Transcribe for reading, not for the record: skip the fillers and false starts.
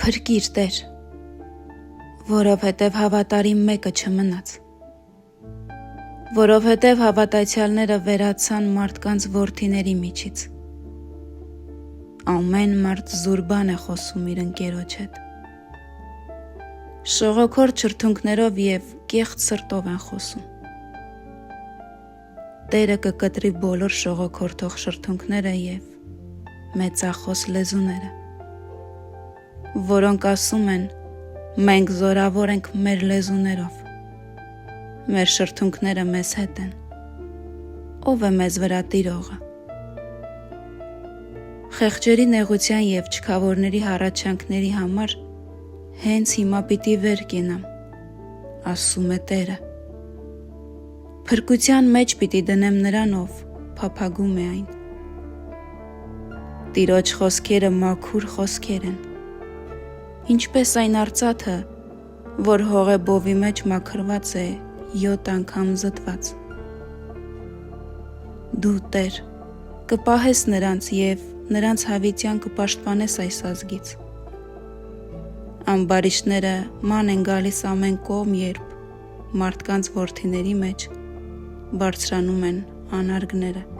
Փրկիր Տեր, որովհետև հավատարիմ մեկը չմնաց, որովհետև հավատացյալները վերացան մարդկանց որդիների միջից։ Ամեն մարդ զուր բան է խոսում իր ընկերոջ հետ։ Շողոքորթ շրթունքներով և կեղծ սրտով են խոսում։ Տերը կկտրի բոլոր շողոքորթող շրթունքները և մեծախոս լեզուները, որոնք ասում են, մենք զորավոր ենք մեր լեզուներով, մեր շրթունքները մեզ հետ են, ով է մեզ վրա տիրողը։ Խեղճերի նեղության և չքավորների հառաչանքների համար հենց հիմա պիտի վեր կենամ, ասում է Տերը։ Փրկության մեջ պիտի դնեմ նրան, ով փափագում է այն։ Տիրոջ խոսքերը մաքուր խոսքեր են, ինչպես այն արծաթը, որ հողե բովի մեջ մաքրված է 7 անգամ զտված։ Դու, Տեր, կպահես նրանց և նրանց հավիտյան կպաշտպանես այս ազգից։ Ամբարիշտները ման են գալիս ամեն կողմ, երբ մարդկանց որդիների մեջ բարձրանում են անարգները։